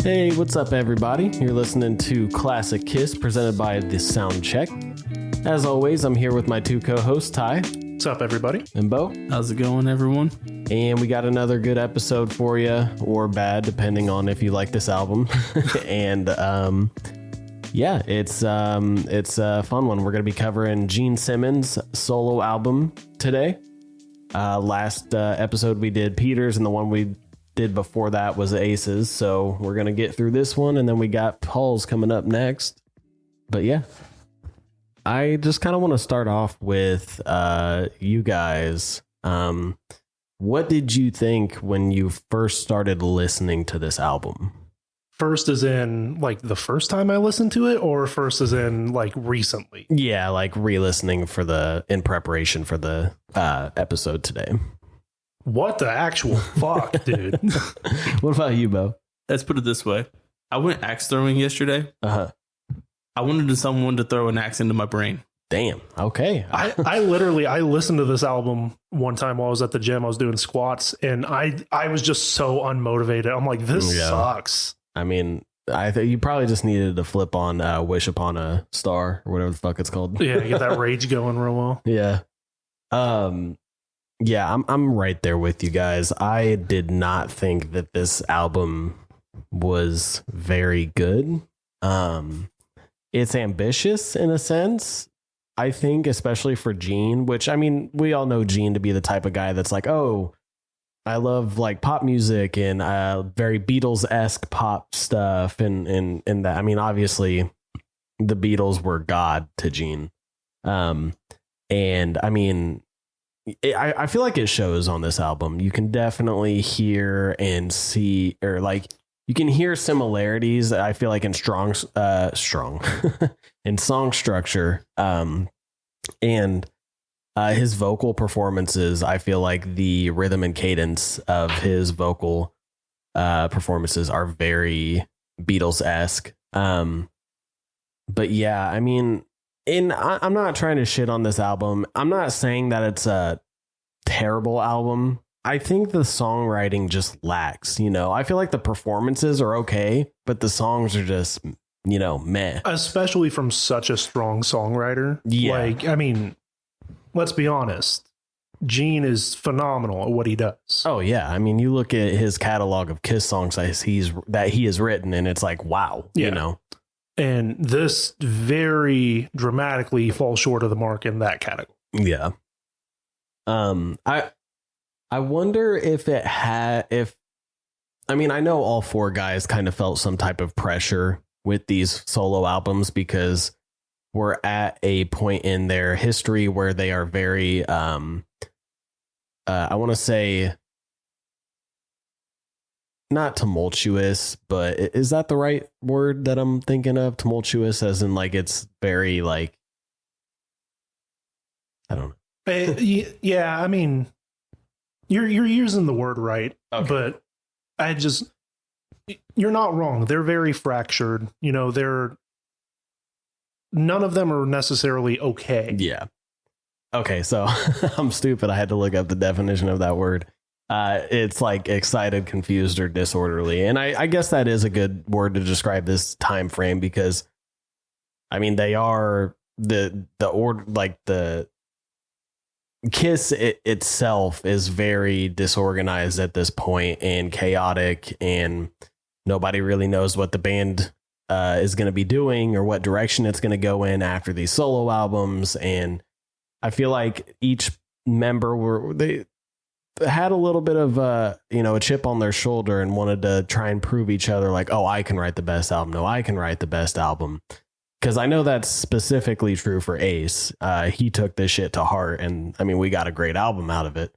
Hey, what's up, everybody? You're listening to Classic Kiss, presented by The Sound Check. As always, I'm here with my two co-hosts, Ty. What's up, everybody? And Beau. How's it going, everyone? And we got another good episode for you, or bad, depending on if you like this album. And yeah, it's a fun one. We're going to be covering Gene Simmons' solo album today. Last episode we did Peter's, and the one we did before that was Ace's. So we're going to get through this one, and then we got Paul's coming up next. But yeah, I just kind of want to start off with you guys. What did you think when you first started listening to this album? First as in like the first time I listened to it, or first as in like recently? Yeah, like re-listening in preparation for the episode today. What the actual fuck, dude? What about you, Beau? Let's put it this way. I went axe throwing yesterday. Uh-huh. I wanted someone to throw an axe into my brain. Damn. Okay. I listened to this album one time while I was at the gym. I was doing squats, and I was just so unmotivated. I'm like, this sucks. I mean, I think you probably just needed to flip on Wish Upon a Star or whatever the fuck it's called. Yeah, get that rage going real well. Yeah. Yeah, I'm right there with you guys. I did not think that this album was very good. It's ambitious in a sense, I think, especially for Gene, which, I mean, we all know Gene to be the type of guy that's like, oh, I love like pop music and very Beatles-esque pop stuff. And that, I mean, obviously the Beatles were God to Gene. And I mean, I feel like it shows on this album. You can definitely hear and see, or like you can hear similarities. I feel like in strong in song structure, and his vocal performances. I feel like the rhythm and cadence of his vocal performances are very Beatles-esque. But yeah, I mean. And I'm not trying to shit on this album. I'm not saying that it's a terrible album. I think the songwriting just lacks, I feel like the performances are okay, but the songs are just, meh. Especially from such a strong songwriter. Yeah. Like, I mean, let's be honest. Gene is phenomenal at what he does. Oh, yeah. I mean, you look at his catalog of Kiss songs that he has written, and it's like, wow, And this very dramatically falls short of the mark in that category. Yeah. I wonder if I mean, I know all four guys kind of felt some type of pressure with these solo albums because we're at a point in their history where they are very, I want to say, not tumultuous, but is that the right word that I'm thinking of? Tumultuous as in like it's very like, I don't know. Yeah, I mean, you're using the word right, okay. But you're not wrong. They're very fractured. None of them are necessarily okay. Yeah. Okay, so I'm stupid. I had to look up the definition of that word. It's like excited, confused, or disorderly. And I guess that is a good word to describe this time frame because, I mean, they are the Kiss itself is very disorganized at this point and chaotic, and nobody really knows what the band is going to be doing or what direction it's going to go in after these solo albums. And I feel like each member they had a little bit of a chip on their shoulder and wanted to try and prove each other like, oh, I can write the best album. No, I can write the best album. Because I know that's specifically true for Ace. He took this shit to heart, and I mean, we got a great album out of it.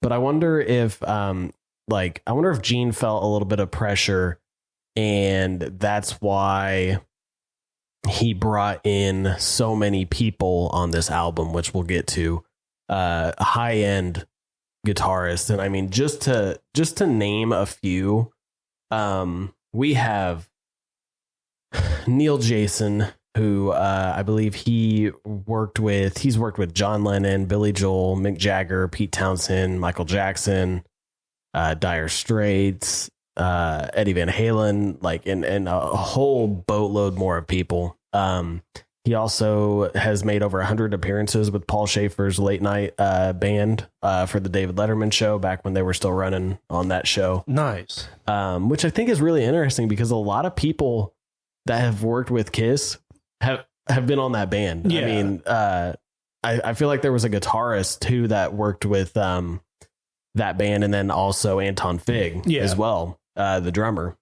But I wonder if Gene felt a little bit of pressure, and that's why he brought in so many people on this album, which we'll get to. High-end guitarists, and I mean, just to name a few, we have Neil Jason, who I believe he's worked with John Lennon, Billy Joel, Mick Jagger, Pete Townsend, Michael Jackson, Dire Straits, Eddie Van Halen, like, and a whole boatload more of people. He also has made over 100 appearances with Paul Schaefer's late night band for the David Letterman show back when they were still running on that show. Nice. Which I think is really interesting because a lot of people that have worked with Kiss have been on that band. Yeah. I mean, I feel like there was a guitarist too that worked with that band, and then also Anton Fig as well, the drummer.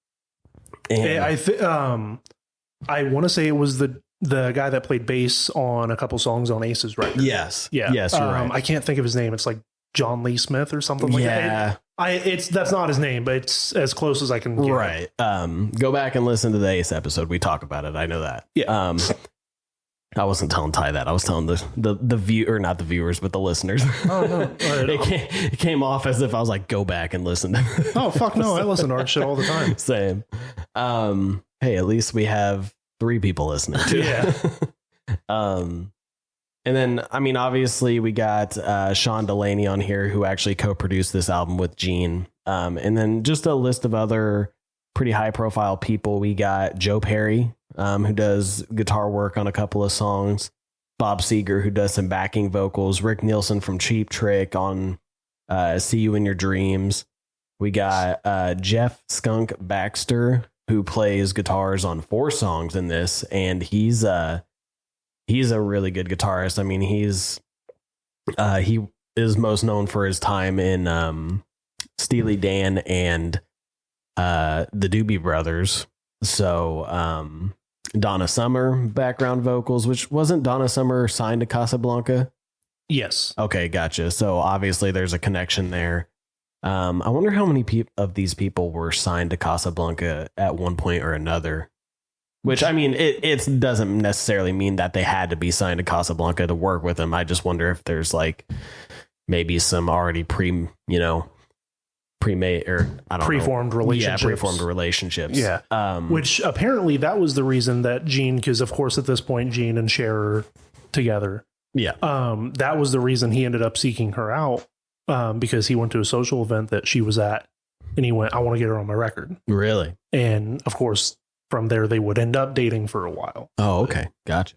And I want to say it was the guy that played bass on a couple songs on Ace's record. Yes. Yeah. Yes, you're right. I can't think of his name. It's like John Lee Smith or something like that. That's not his name, but it's as close as I can get. Right. Go back and listen to the Ace episode. We talk about it. I know that. Yeah. I wasn't telling Ty that. I was telling the viewer, not the viewers, but the listeners. Oh, no. It came off as if I was like, go back and listen. Oh, fuck no. I listen to our shit all the time. Same. Hey, at least we have 3 people listening. Yeah. And then, I mean, obviously we got Sean Delaney on here, who actually co-produced this album with Gene. And then just a list of other pretty high profile people. We got Joe Perry, who does guitar work on a couple of songs. Bob Seger, who does some backing vocals. Rick Nielsen from Cheap Trick on See You in Your Dreams. We got Jeff Skunk Baxter, who plays guitars on 4 songs in this, and he's a really good guitarist. I mean, he is most known for his time in Steely Dan and the Doobie Brothers. So Donna Summer background vocals, which wasn't Donna Summer signed to Casablanca? Yes. Okay, gotcha. So obviously there's a connection there. I wonder how many of these people were signed to Casablanca at one point or another. Which, I mean, it doesn't necessarily mean that they had to be signed to Casablanca to work with them. I just wonder if there's like maybe some already pre-made or I don't preformed know. relationships. Yeah, preformed relationships. Yeah. Which apparently that was the reason that Gene, because of course at this point Gene and Cher are together. Yeah. That was the reason he ended up seeking her out. Because he went to a social event that she was at and he went, I want to get her on my record. Really? And of course, from there, they would end up dating for a while. Oh, okay. Gotcha.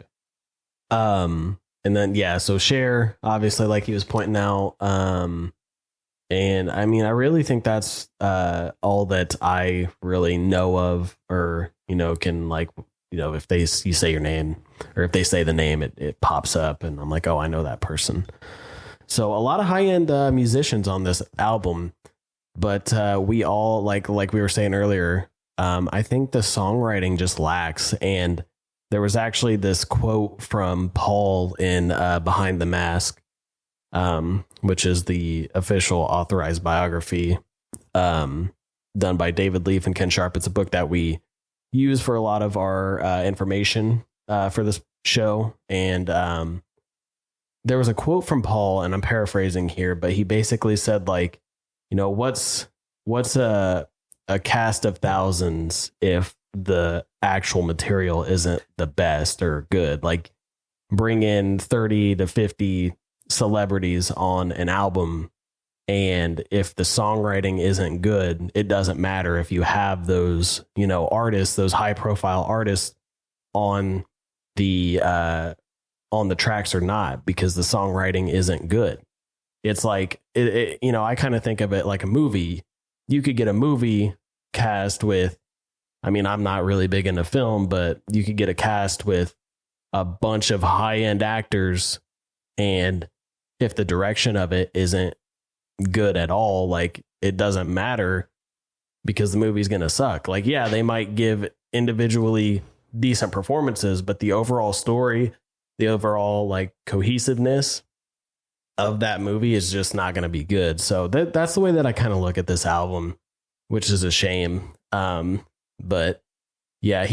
And then, yeah, so Cher, obviously, like he was pointing out. And I mean, I really think that's all that I really know of, or, can like, if you say your name or if they say the name, it pops up and I'm like, oh, I know that person. So a lot of high-end musicians on this album, but we all, like we were saying earlier, I think the songwriting just lacks. And there was actually this quote from Paul in Behind the Mask, which is the official authorized biography done by David Leaf and Ken Sharp. It's a book that we use for a lot of our information for this show. And there was a quote from Paul, and I'm paraphrasing here, but he basically said, like, what's a cast of thousands if the actual material isn't the best or good? Like, bring in 30 to 50 celebrities on an album, and if the songwriting isn't good, it doesn't matter if you have those, artists, those high profile artists on the tracks or not, because the songwriting isn't good. It's like, I kind of think of it like a movie. You could get a movie cast with, I mean, I'm not really big into film, but you could get a cast with a bunch of high-end actors, and if the direction of it isn't good at all, like, it doesn't matter because the movie's going to suck. Like, yeah, they might give individually decent performances, but the overall story, the overall like cohesiveness of that movie is just not going to be good. So that's the way that I kind of look at this album, which is a shame. But yeah,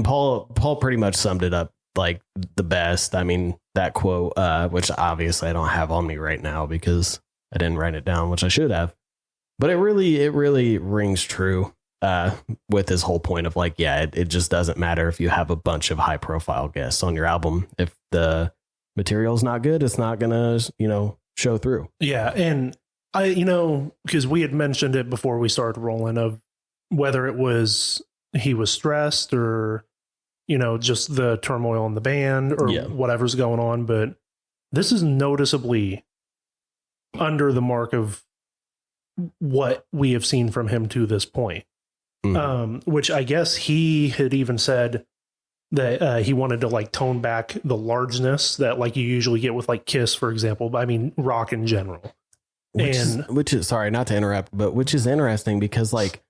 Paul pretty much summed it up like the best. I mean, that quote, which obviously I don't have on me right now because I didn't write it down, which I should have, but it really rings true. With his whole point of like, yeah, it just doesn't matter if you have a bunch of high profile guests on your album. If the material is not good, it's not gonna, show through. Yeah. And I, because we had mentioned it before we started rolling, of whether it was he was stressed or, just the turmoil in the band or whatever's going on. But this is noticeably under the mark of what we have seen from him to this point. Which I guess he had even said that he wanted to like tone back the largeness that like you usually get with like Kiss, for example. But I mean, rock in general. Which is sorry, not to interrupt, but which is interesting because like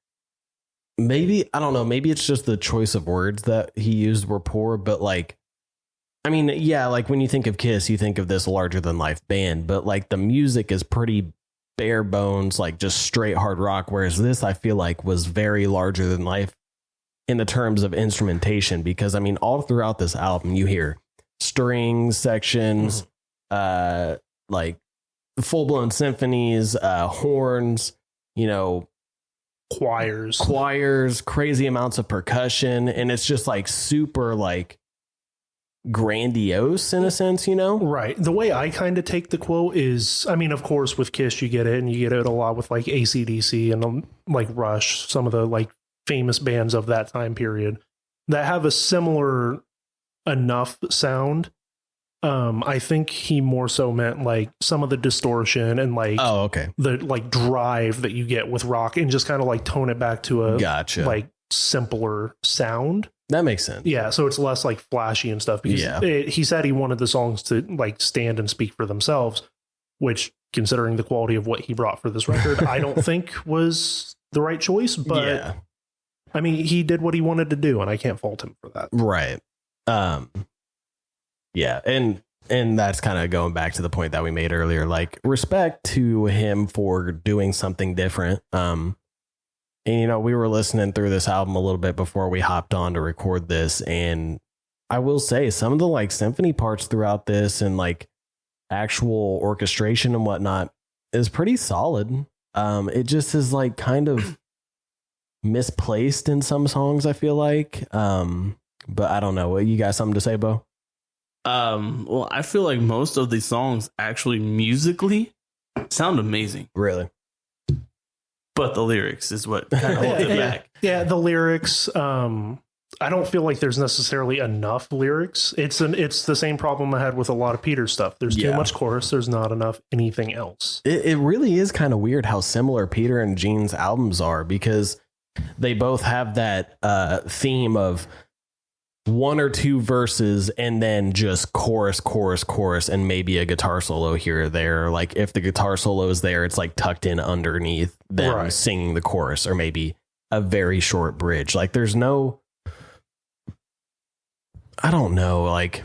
maybe, I don't know, maybe it's just the choice of words that he used were poor, but like, I mean, yeah, like when you think of Kiss, you think of this larger than life band, but like the music is pretty bare bones, like just straight hard rock. Whereas this, I feel like was very larger than life in the terms of instrumentation, because I mean, all throughout this album, you hear strings sections, like full blown symphonies, horns, choirs, crazy amounts of percussion. And it's just like super like grandiose in a sense, Right. The way I kind of take the quote is, I mean, of course, with Kiss, you get it, and you get it a lot with like AC/DC and like Rush, some of the like famous bands of that time period that have a similar enough sound. I think he more so meant like some of the distortion and like the like drive that you get with rock, and just kind of like tone it back to a like simpler sound. That makes sense. Yeah, so it's less like flashy and stuff, because he said he wanted the songs to like stand and speak for themselves, which, considering the quality of what he brought for this record, I don't think was the right choice. But I mean, he did what he wanted to do, and I can't fault him for that. Right. Yeah, and that's kind of going back to the point that we made earlier, like respect to him for doing something different. And we were listening through this album a little bit before we hopped on to record this, and I will say some of the like symphony parts throughout this and like actual orchestration and whatnot is pretty solid. It just is like kind of misplaced in some songs, I feel like. But I don't know. What, you got something to say, Beau? Well, I feel like most of these songs actually musically sound amazing. Really? But the lyrics is what kind of holds it back. Yeah, the lyrics. I don't feel like there's necessarily enough lyrics. It's the same problem I had with a lot of Peter's stuff. There's too much chorus. There's not enough anything else. It really is kind of weird how similar Peter and Gene's albums are, because they both have that theme of one or two verses and then just chorus, and maybe a guitar solo here or there. Like if the guitar solo is there, it's like tucked in underneath them singing the chorus, or maybe a very short bridge. Like there's no, I don't know, like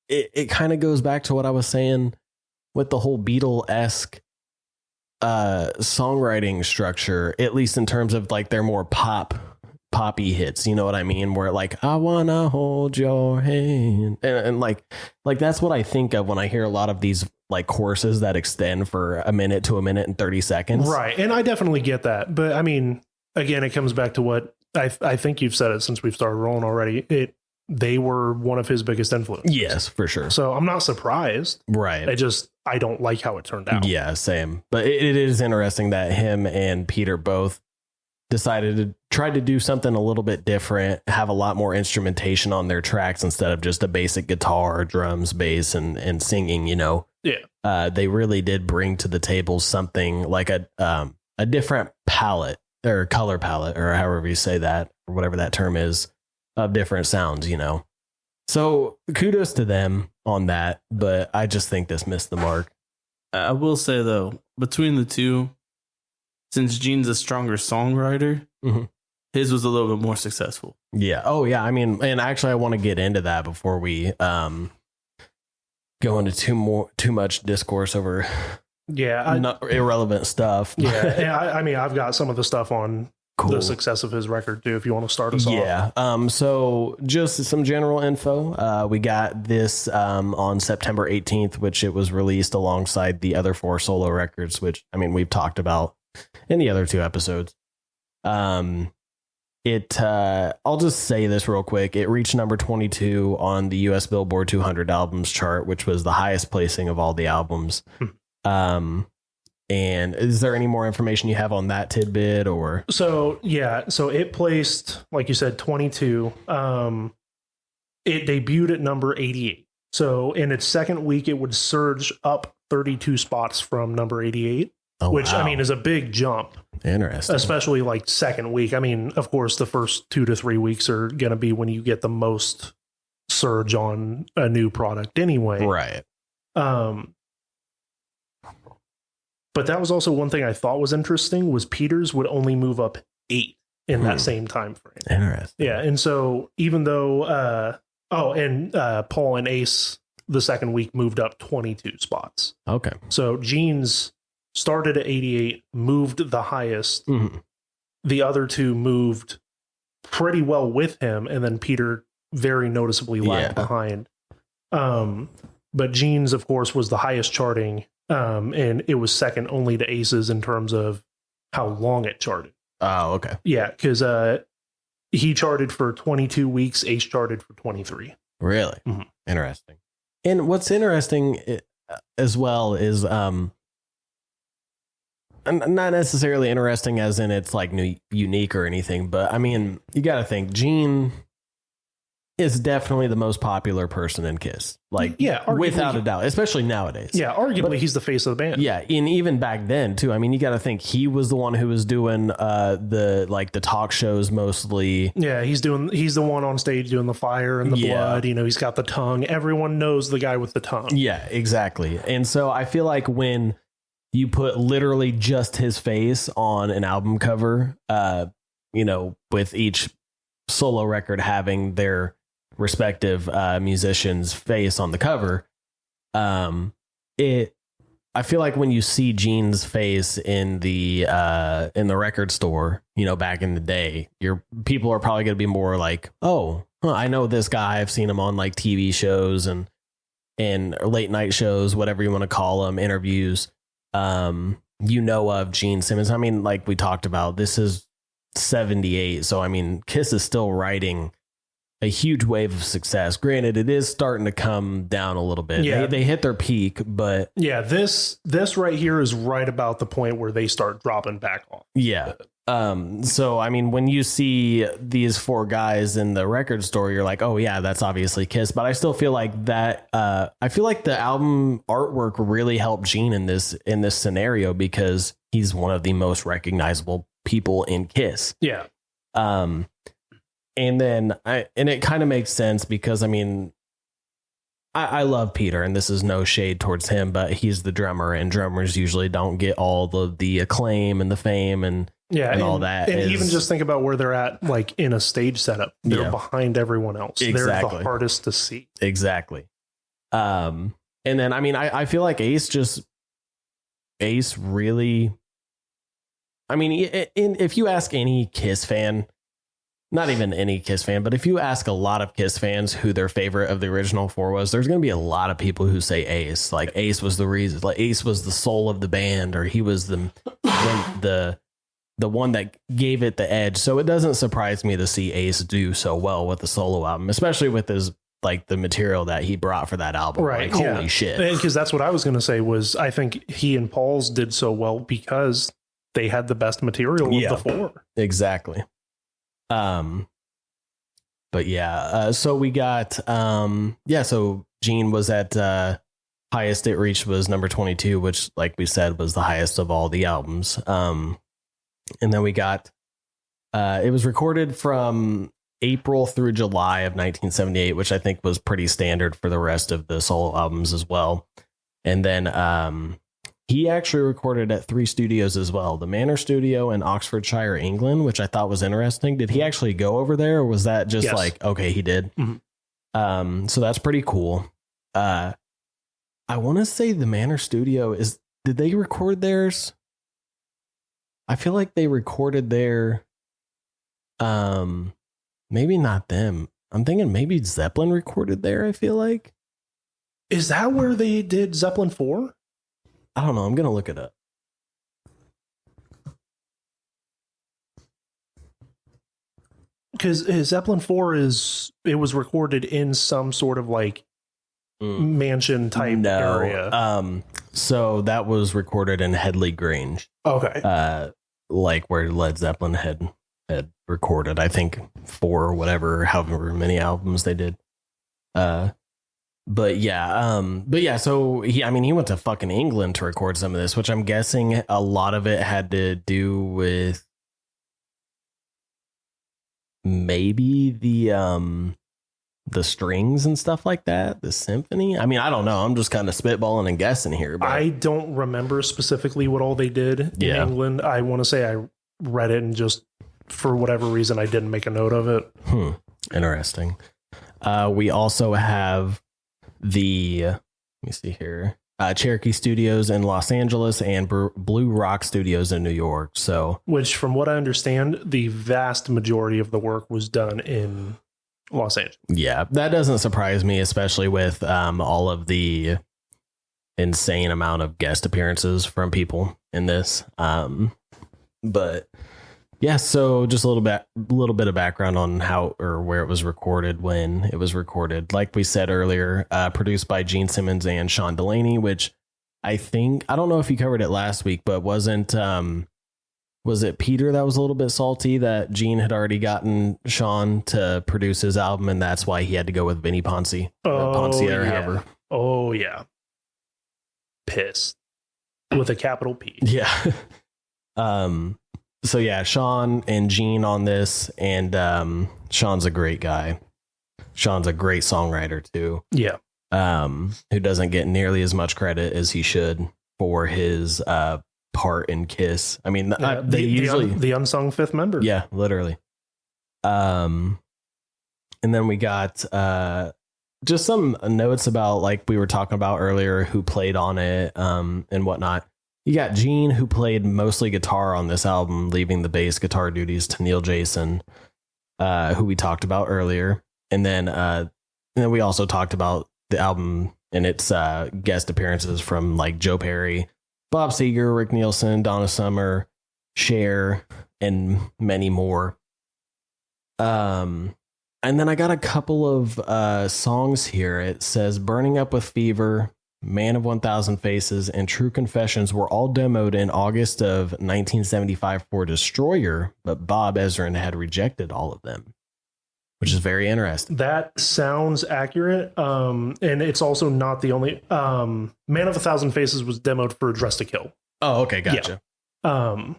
it kind of goes back to what I was saying with the whole Beatle-esque songwriting structure, at least in terms of like their more poppy hits, you know what I mean, where like I wanna hold your hand, and like that's what I think of when I hear a lot of these like choruses that extend for a minute to a minute and 30 seconds. Right. And I definitely get that, but I mean, again, it comes back to what I think you've said it since we've started rolling already. They were one of his biggest influences. Yes, for sure. So I'm not surprised. Right. I don't like how it turned out. Yeah, same. But it is interesting that him and Peter both decided to try to do something a little bit different, have a lot more instrumentation on their tracks instead of just a basic guitar, drums, bass, and singing, Yeah. They really did bring to the table something like a different palette or color palette, or however you say that, or whatever that term is, of different sounds, So kudos to them on that, but I just think this missed the mark. I will say, though, between the two, since Gene's a stronger songwriter, his was a little bit more successful. Yeah. Oh, yeah. I mean, and actually, I want to get into that before we go into too much discourse over irrelevant stuff. Yeah. I mean, I've got some of the stuff on the success of his record too, if you want to start us off. Yeah. So just some general info. We got this on September 18th, which it was released alongside the other 4 solo records, which, I mean, we've talked about in the other 2 episodes. I'll just say this real quick. It reached number 22 on the US Billboard 200 albums chart, which was the highest placing of all the albums. And is there any more information you have on that tidbit or? So it placed, like you said, 22. It debuted at number 88. So in its second week, it would surge up 32 spots from number 88, which wow. I mean is a big jump. Interesting. Especially like second week. I mean, of course, the first 2 to 3 weeks are going to be when you get the most surge on a new product anyway. Right. But that was also one thing I thought was interesting was Peters would only move up 8 in that same time frame. Interesting. Yeah. And so even though, Paul and Ace the second week moved up 22 spots. Okay. So Gene's started at 88, moved the highest. Mm-hmm. The other two moved pretty well with him, and then Peter very noticeably lagged behind. But Gene's, of course, was the highest charting, and it was second only to Ace's in terms of how long it charted. Oh, okay. Yeah, because he charted for 22 weeks, Ace charted for 23. Really? Mm-hmm. Interesting. And what's interesting as well is not necessarily interesting as in it's like unique or anything, but I mean, you got to think Gene is definitely the most popular person in Kiss. Like, yeah, without a doubt, especially nowadays. Yeah, arguably he's the face of the band. Yeah, and even back then too. I mean, you got to think he was the one who was doing the talk shows mostly. Yeah, he's the one on stage doing the fire and the blood. You know, he's got the tongue. Everyone knows the guy with the tongue. Yeah, exactly. And so I feel like when you put literally just his face on an album cover, with each solo record having their respective musician's face on the cover, I feel like when you see Gene's face in the record store, back in the day, people are probably going to be more like, oh, I know this guy. I've seen him on like TV shows and late night shows, whatever you want to call them, interviews. Of Gene Simmons. I mean, like we talked about, this is 78. So, I mean, Kiss is still riding a huge wave of success. Granted, it is starting to come down a little bit. Yeah. They hit their peak, but yeah, this right here is right about the point where they start dropping back off. Yeah. So, I mean, when you see these four guys in the record store, you're like, oh yeah, that's obviously Kiss. But I still feel like that. I feel like the album artwork really helped Gene in this scenario because he's one of the most recognizable people in Kiss. Yeah. And then it kind of makes sense because, I mean, I love Peter, and this is no shade towards him, but he's the drummer, and drummers usually don't get all the acclaim and the fame and all that. And even just think about where they're at, like in a stage setup, they're behind everyone else. Exactly. They're the hardest to see. Exactly. And then, I mean, I feel like Ace really, I mean, if you ask any Kiss fan, not even any Kiss fan, but if you ask a lot of Kiss fans who their favorite of the original four was, there's going to be a lot of people who say Ace. Like Ace was the reason, like Ace was the soul of the band, or he was the one that gave it the edge. So it doesn't surprise me to see Ace do so well with the solo album, especially with his like the material that he brought for that album. Right. Like, holy shit. Because that's what I was going to say was I think he and Paul's did so well because they had the best material of the four. Exactly. But yeah, so we got, so Gene was at, highest it reached was number 22, which like we said was the highest of all the albums. And then we got, it was recorded from April through July of 1978, which I think was pretty standard for the rest of the solo albums as well. And then, he actually recorded at 3 studios as well, the Manor Studio in Oxfordshire, England, which I thought was interesting. Did he actually go over there, or was that just like, okay, he did? Mm-hmm. So that's pretty cool. I want to say the Manor Studio did they record theirs? I feel like they recorded their, maybe not them. I'm thinking maybe Zeppelin recorded there, I feel like. Is that where they did Zeppelin 4? I don't know. I'm going to look it up. Because Zeppelin 4 was recorded in some sort of like mansion type area? So that was recorded in Headley Grange. Okay. Like where Led Zeppelin had recorded, I think, 4 or whatever, however many albums they did. But yeah, so he went to fucking England to record some of this, which I'm guessing a lot of it had to do with maybe the strings and stuff like that, the symphony. I mean, I don't know. I'm just kind of spitballing and guessing here. But I don't remember specifically what all they did in England. I want to say I read it and just for whatever reason I didn't make a note of it. Interesting. We also have let me see here, Cherokee Studios in Los Angeles and Blue Rock Studios in New York. So, which, from what I understand, the vast majority of the work was done in Los Angeles. Yeah, that doesn't surprise me, especially with all of the insane amount of guest appearances from people in this. But yeah, so just a little bit of background on how or where it was recorded, when it was recorded. Like we said earlier, produced by Gene Simmons and Sean Delaney, which I don't know if you covered it last week, but was it Peter that was a little bit salty that Gene had already gotten Sean to produce his album, and that's why he had to go with Vinnie Ponce? However. Oh, yeah. Pissed. With a capital P. Yeah. So yeah, Sean and Gene on this, and Sean's a great guy. Sean's a great songwriter too. Yeah. Who doesn't get nearly as much credit as he should for his part in Kiss. I mean, they usually the unsung fifth member. Yeah, literally. And then we got just some notes about, like we were talking about earlier, who played on it and whatnot. You got Gene, who played mostly guitar on this album, leaving the bass guitar duties to Neil Jason, who we talked about earlier. And then we also talked about the album and its guest appearances from like Joe Perry, Bob Seger, Rick Nielsen, Donna Summer, Cher, and many more. And then I got a couple of songs here. It says Burning Up with Fever, Man of 1,000 Faces, and True Confessions were all demoed in August of 1975 for Destroyer, but Bob Ezrin had rejected all of them, which is very interesting. That sounds accurate. And it's also not the only... Man of 1,000 Faces was demoed for Dress to Kill. Oh, okay, gotcha. Yeah.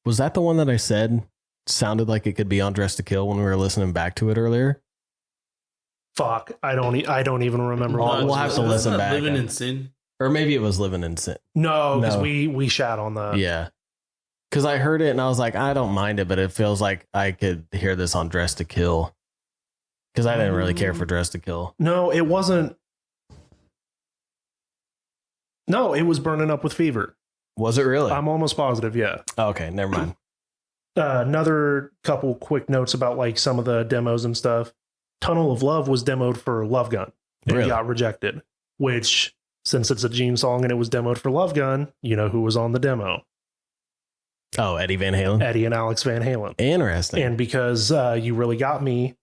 Was that the one that I said sounded like it could be on Dress to Kill when we were listening back to it earlier? Fuck, I don't even remember. We'll have to listen back. Living in Sin, or maybe it was Living in Sin. No, because we shat on that. Yeah, because I heard it and I was like, I don't mind it, but it feels like I could hear this on Dress to Kill. Because I didn't really care for Dress to Kill. No, it wasn't. No, it was Burning Up with Fever. Was it really? I'm almost positive. Yeah. Oh, okay, never mind. Another couple quick notes about like some of the demos and stuff. Tunnel of Love was demoed for Love Gun. It got rejected, which, since it's a Gene song and it was demoed for Love Gun, you know who was on the demo? Oh, Eddie Van Halen? Eddie and Alex Van Halen. Interesting. And because You Really Got Me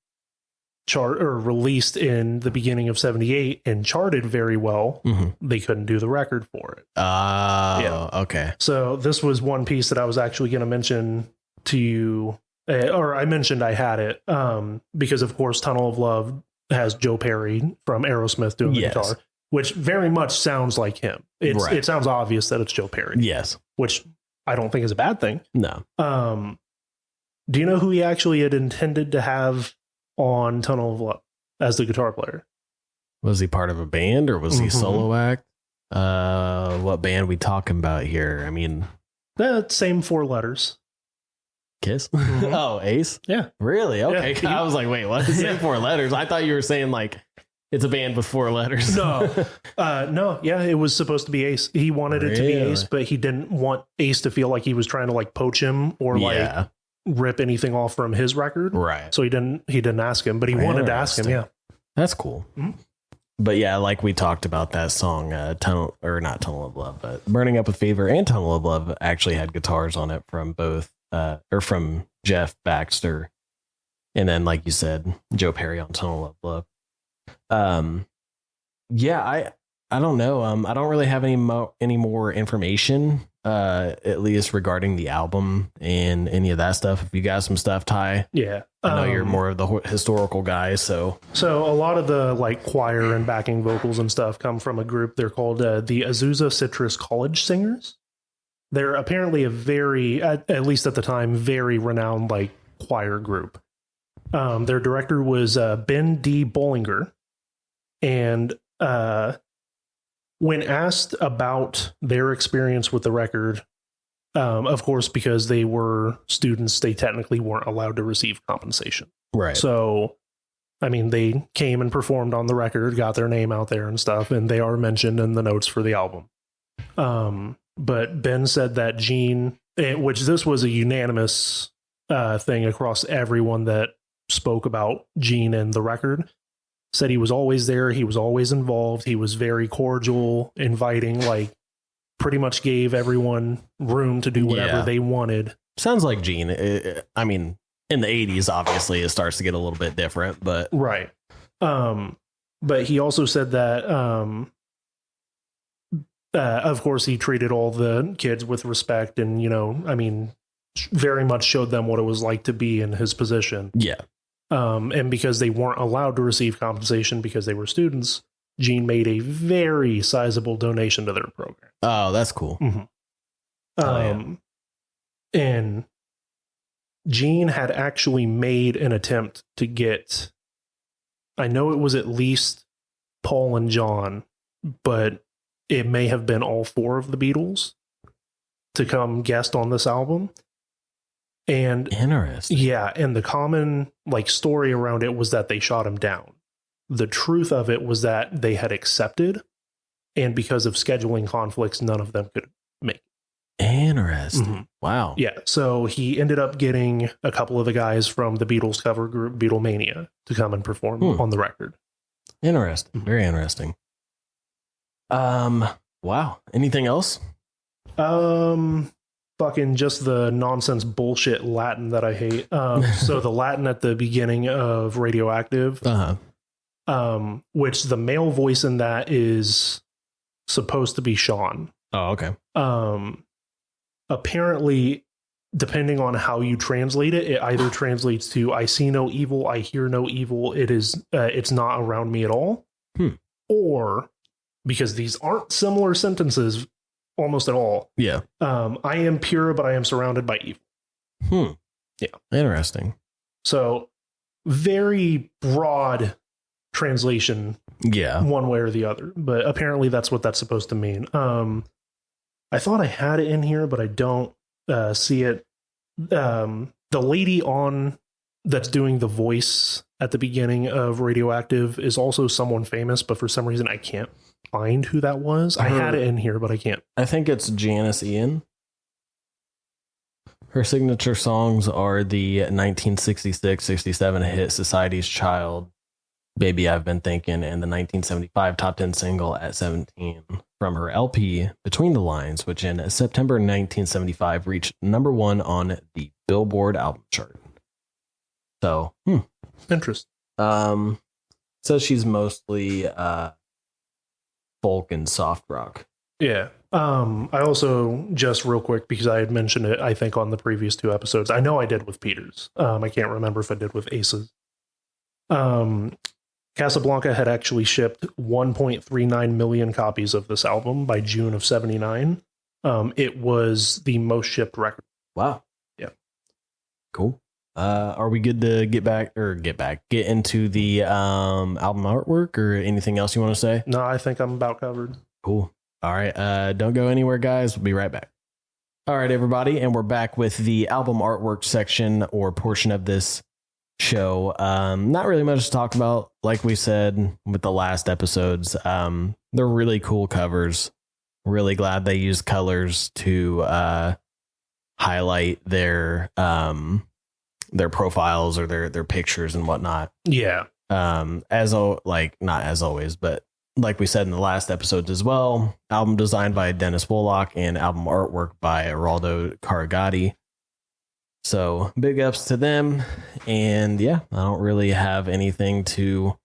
released in the beginning of 78 and charted very well, they couldn't do the record for it. Okay. So this was one piece that I was actually going to mention to you. Or I mentioned I had it because, of course, Tunnel of Love has Joe Perry from Aerosmith doing the guitar, which very much sounds like him. It sounds obvious that it's Joe Perry. Yes. Which I don't think is a bad thing. No. Do you know who he actually had intended to have on Tunnel of Love as the guitar player? Was he part of a band or was he solo act? What band we talking about here? I mean... The same 4 letters. Kiss? Oh, Ace? Yeah. Really? Okay. Yeah. I was like, wait, what? Say 4 letters? I thought you were saying like it's a band with 4 letters. No. No. Yeah, it was supposed to be Ace. He wanted it to be Ace, but he didn't want Ace to feel like he was trying to like poach him or like rip anything off from his record. Right. So he didn't ask him, but he wanted to ask him. Yeah. That's cool. Mm-hmm. But yeah, like we talked about that song, not Tunnel of Love, but Burning Up with Fever and Tunnel of Love actually had guitars on it from both. Or from Jeff Baxter, and then, like you said, Joe Perry on Tunnel of Love. Yeah, I don't know. I don't really have any more information, at least regarding the album and any of that stuff. If you got some stuff, Ty, Yeah, I know you're more of the historical guy. So a lot of the like choir and backing vocals and stuff come from a group. They're called the Azusa Citrus College Singers. They're apparently a very, at least at the time, very renowned like choir group. Their director was Ben D. Bollinger, and when asked about their experience with the record, of course, because they were students, they technically weren't allowed to receive compensation. Right. So, I mean, they came and performed on the record, got their name out there and stuff, and they are mentioned in the notes for the album. But Ben said that Gene, which this was a unanimous thing across everyone that spoke about Gene and the record, said he was always there. He was always involved. He was very cordial, inviting, like pretty much gave everyone room to do whatever they wanted. Sounds like Gene. I mean, in the 80s, obviously, it starts to get a little bit different, but. Right. But he also said that, of course, he treated all the kids with respect and, you know, I mean, very much showed them what it was like to be in his position. Yeah. And because they weren't allowed to receive compensation because they were students, Gene made a very sizable donation to their program. Oh, that's cool. Mm-hmm. And Gene had actually made an attempt to get, I know it was at least Paul and John, but it may have been all four of the Beatles to come guest on this album. And interesting. Yeah, and the common like story around it was that they shot him down. The truth of it was that they had accepted, and because of scheduling conflicts, none of them could make it. Interesting. Mm-hmm. Wow. Yeah, so he ended up getting a couple of the guys from the Beatles cover group Beatlemania to come and perform on the record. Interesting. Very interesting. Wow. Anything else? Fucking just the nonsense bullshit Latin that I hate. So the Latin at the beginning of Radioactive, which the male voice in that is supposed to be Sean. Oh, okay. Apparently, depending on how you translate it, it either translates to "I see no evil, I hear no evil. It is, it's not around me at all," or because these aren't similar sentences. Almost at all. Yeah. I am pure, but I am surrounded by evil. Yeah. Interesting. So very broad translation. Yeah. One way or the other. But apparently that's what that's supposed to mean. I thought I had it in here, but I don't see it. The lady on that's doing the voice at the beginning of Radioactive is also someone famous, but for some reason I can't find who that was. I had it in here, but I can't. I think it's Janice Ian. Her signature songs are the 1966-67 hit Society's Child, Baby I've Been Thinking, and the 1975 top 10 single At 17 from her LP Between the Lines, which in September 1975 reached #1 on the Billboard album chart. So, Interesting. So she's mostly folk and soft rock. Yeah. I also, just real quick, because I had mentioned it, I think on the previous 2 episodes, I know I did with Peters. I can't remember if I did with Aces. Casablanca had actually shipped 1.39 million copies of this album by June of 79. It was the most shipped record. Wow. Yeah. Cool. Are we good to get into the album artwork or anything else you want to say? No, I think I'm about covered. Cool. All right. Don't go anywhere, guys. We'll be right back. All right, everybody. And we're back with the album artwork section or portion of this show. Not really much to talk about. Like we said with the last episodes, they're really cool covers. Really glad they used colors to highlight their profiles or their pictures and whatnot. Yeah. Not as always, but like we said in the last episodes as well, album designed by Dennis Wollock and album artwork by Araldo Caragatti. So big ups to them. And yeah, I don't really have anything to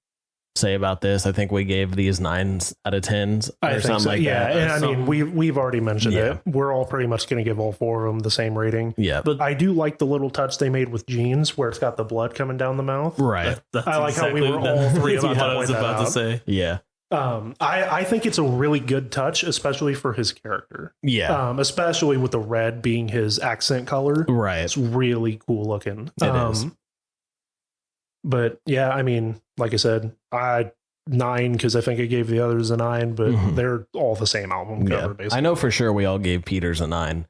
say about this. I think we gave these 9s out of 10s or something so. like that. And I mean, we've already mentioned it. We're all pretty much going to give all 4 of them the same rating. Yeah. But I do like the little touch they made with Gene's where it's got the blood coming down the mouth. Right. I like how we were all 3 about what I was about to say. Yeah. I think it's a really good touch, especially for his character. Yeah. Especially with the red being his accent color. Right. It's really cool looking. It is. But yeah, I mean, like I said, 9 because I think I gave the others a 9, but they're all the same album cover, basically. I know for sure we all gave Peters a 9.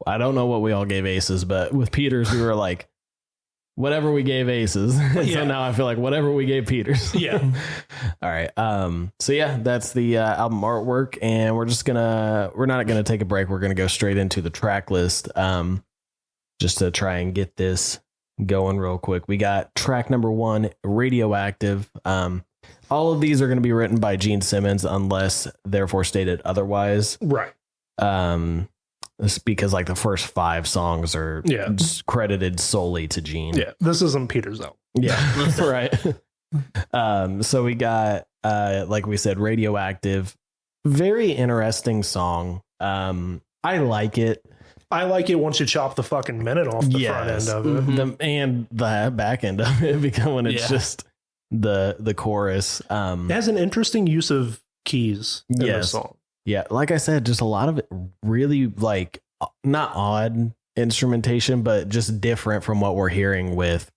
I don't know what we all gave Aces, but with Peters, we were like, whatever we gave Aces. So now I feel like whatever we gave Peters. Yeah. All right. So yeah, that's the album artwork, and we're not gonna take a break. We're gonna go straight into the track list. Just to try and get this going real quick. We got track number 1, Radioactive. All of these are going to be written by Gene Simmons unless therefore stated otherwise. Right. It's because like the first 5 songs are just credited solely to Gene. Yeah. This isn't Peter's album. Yeah. Right. So we got, like we said, Radioactive. Very interesting song. I like it. I like it once you chop the fucking minute off the front end of it. And the back end of it, because when it's just the chorus. It has an interesting use of keys in the song. Yeah, like I said, just a lot of it really like not odd instrumentation, but just different from what we're hearing with,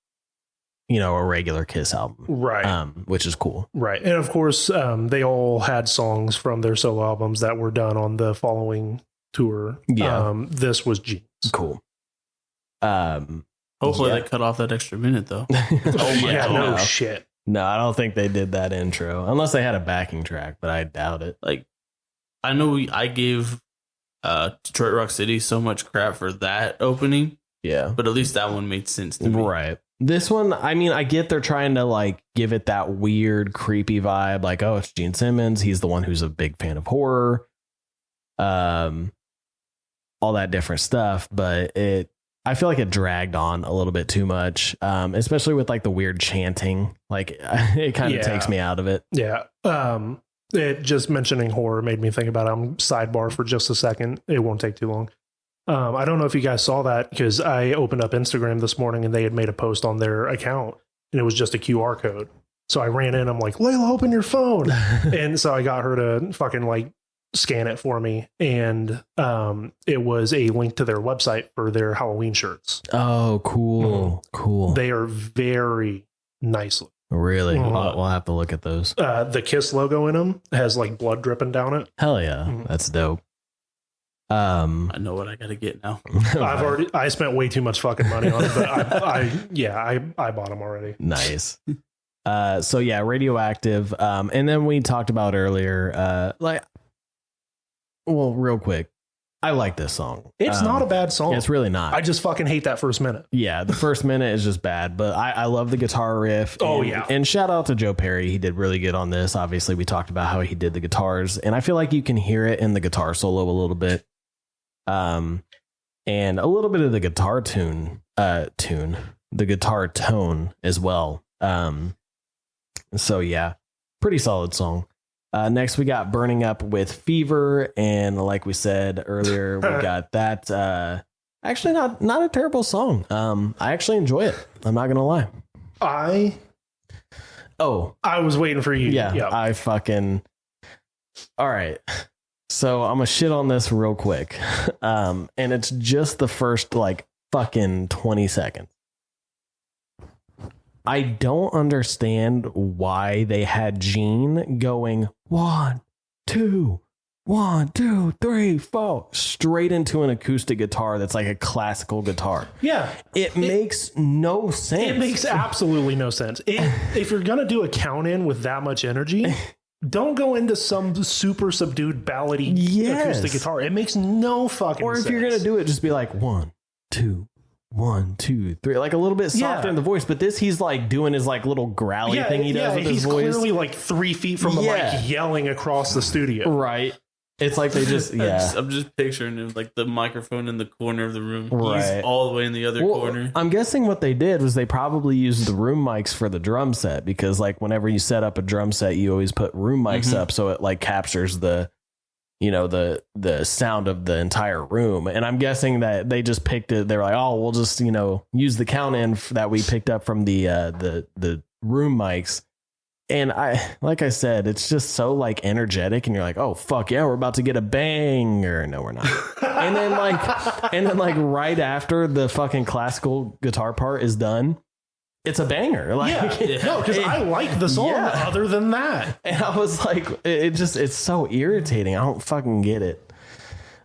a regular Kiss album. Right. Which is cool. Right. And of course, they all had songs from their solo albums that were done on the following tour. Yeah. This was Gene's. Cool. Hopefully they cut off that extra minute though. Oh my God. No shit. No, I don't think they did that intro unless they had a backing track, but I doubt it. Like, I know I gave Detroit Rock City so much crap for that opening. Yeah. But at least that one made sense to me. Right. This one, I mean, I get they're trying to like give it that weird, creepy vibe. Like, oh, it's Gene Simmons. He's the one who's a big fan of horror. All that different stuff. But I feel like it dragged on a little bit too much, especially with like the weird chanting. Like it kind of takes me out of it. Yeah. It just mentioning horror made me think about it. I'm sidebar for just a second. It won't take too long. I don't know if you guys saw that because I opened up Instagram this morning and they had made a post on their account and it was just a QR code. So I ran in. I'm like, Layla, open your phone. And so I got her to fucking like scan it for me, and it was a link to their website for their Halloween shirts. Oh, cool. Cool. They are very nice. Really? We'll have to look at those. The Kiss logo in them has like blood dripping down it. Hell yeah. That's dope. I know what I gotta get now. I spent way too much fucking money on it, but I bought them already. Nice. So yeah, Radioactive. And then we talked about earlier, real quick, I like this song. It's not a bad song. It's really not. I just fucking hate that first minute. Yeah, the first minute is just bad, but I love the guitar riff. And shout out to Joe Perry. He did really good on this. Obviously, we talked about how he did the guitars, and I feel like you can hear it in the guitar solo a little bit. And a little bit of the guitar the guitar tone as well. So yeah, pretty solid song. Next, we got Burning Up with Fever. And like we said earlier, we got that. Actually, not a terrible song. I actually enjoy it. I'm not going to lie. I was waiting for you. Yeah. I fucking. All right. So I'm going to shit on this real quick. And it's just the first like fucking 20 seconds. I don't understand why they had Gene going 1, 2, 1, 2, 3, 4 straight into an acoustic guitar that's like a classical guitar. Yeah. It makes no sense. It makes absolutely no sense. If you're going to do a count in with that much energy, don't go into some super subdued ballady acoustic guitar. It makes no fucking sense. Or if you're going to do it, just be like 1, 2, 1, 2, 3, like a little bit softer in the voice, but he's like doing his like little growly thing he does with his voice. He's clearly like 3 feet from the mic yelling across the studio. Right. It's like they just I'm just picturing it, like the microphone in the corner of the room. Right. He's all the way in the other corner. I'm guessing what they did was they probably used the room mics for the drum set, because like whenever you set up a drum set, you always put room mics up so it like captures the sound of the entire room. And I'm guessing that they just picked it. They're like, oh, we'll just use the count in that we picked up from the room mics. And like I said, it's just so like energetic, and you're like, oh fuck yeah, we're about to get a bang, or no, we're not. and then like right after the fucking classical guitar part is done, it's a banger. Like, no, because I like the song. Other than that, and I was like, it's so irritating. I don't fucking get it.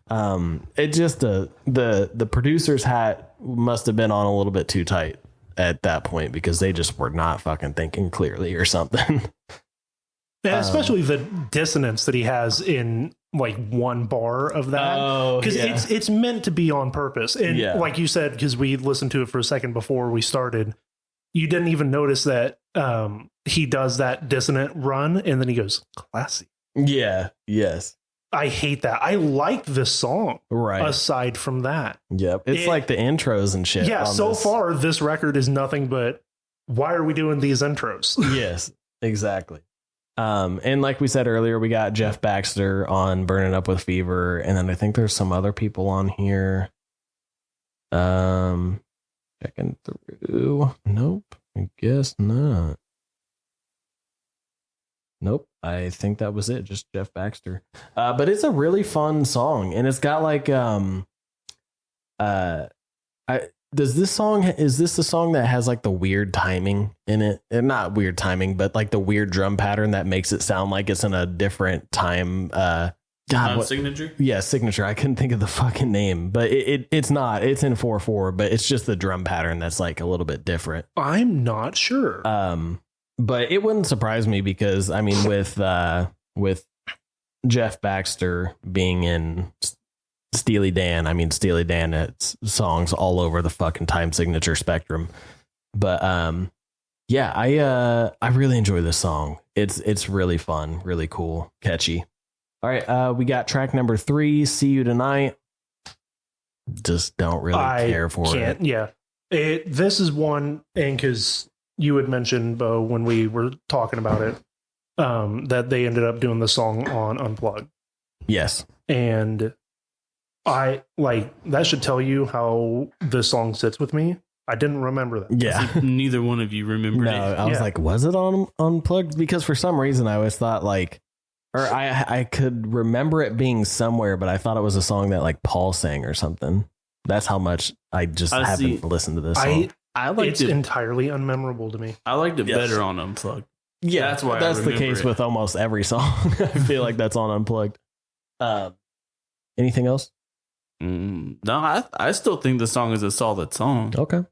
It just the producer's hat must have been on a little bit too tight at that point, because they just were not fucking thinking clearly or something. And especially the dissonance that he has in like one bar of that, because it's meant to be on purpose. And like you said, because we listened to it for a second before we started, you didn't even notice that he does that dissonant run and then he goes classy. Yeah. Yes. I hate that. I like this song. Right. Aside from that. Yep. It's like the intros and shit. Yeah. So far, this record is nothing but, why are we doing these intros? Yes, exactly. And like we said earlier, we got Jeff Baxter on Burning Up with Fever. And then I think there's some other people on here. Checking through. Nope. I guess not. Nope. I think that was it. Just Jeff Baxter. But it's a really fun song, and it's got like is this the song that has like the weird timing in it? And not weird timing, but like the weird drum pattern that makes it sound like it's in a different time. Signature? Yeah, signature. I couldn't think of the fucking name, but it's not. It's in 4/4, but it's just the drum pattern that's like a little bit different. I'm not sure. But it wouldn't surprise me, because I mean, with Jeff Baxter being in Steely Dan, it's songs all over the fucking time signature spectrum. But I really enjoy this song. It's really fun, really cool, catchy. All right, we got track number 3, See You Tonight. Just don't really care for it. Yeah, this is one, and because you had mentioned, Beau, when we were talking about it, that they ended up doing the song on Unplugged. Yes. And I like, that should tell you how this song sits with me. I didn't remember that. Yeah. Neither one of you remembered it. I was like, was it on Unplugged? Because for some reason I always thought like, or I could remember it being somewhere, but I thought it was a song that like Paul sang or something. That's how much I just haven't listened to this song. It's entirely unmemorable to me. I liked it better on Unplugged. Yeah, that's why. That's the case with almost every song. I feel like that's on Unplugged. Anything else? No, I still think the song is a solid song. Okay.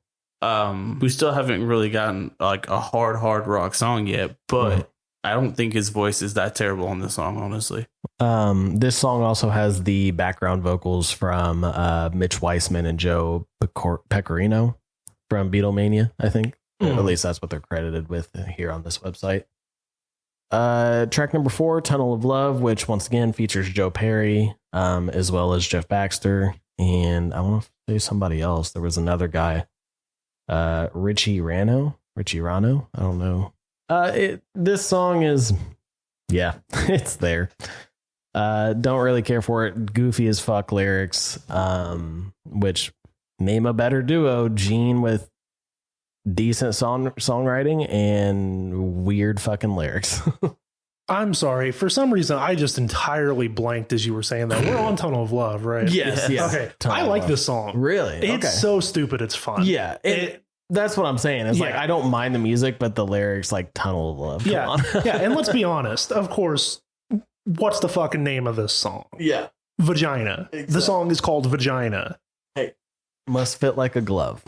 We still haven't really gotten like a hard rock song yet, but I don't think his voice is that terrible on this song, honestly. This song also has the background vocals from Mitch Weissman and Joe Pecorino from Beatlemania, I think. At least that's what they're credited with here on this website. Track number 4, Tunnel of Love, which once again features Joe Perry, as well as Jeff Baxter. And I want to say somebody else. There was another guy, Richie Rano. I don't know. This song is, it's there. Don't really care for it. Goofy as fuck lyrics, which name a better duo, Gene with decent songwriting and weird fucking lyrics. I'm sorry. For some reason, I just entirely blanked as you were saying that. We're on Tunnel of Love, right? Yes. Okay. I like this song. Really? It's so stupid. It's fun. Yeah. That's what I'm saying. It's like, I don't mind the music, but the lyrics like Tunnel of Love. Come on. Yeah. And let's be honest. Of course, what's the fucking name of this song? Yeah. Vagina. Exactly. The song is called Vagina. Hey, must fit like a glove.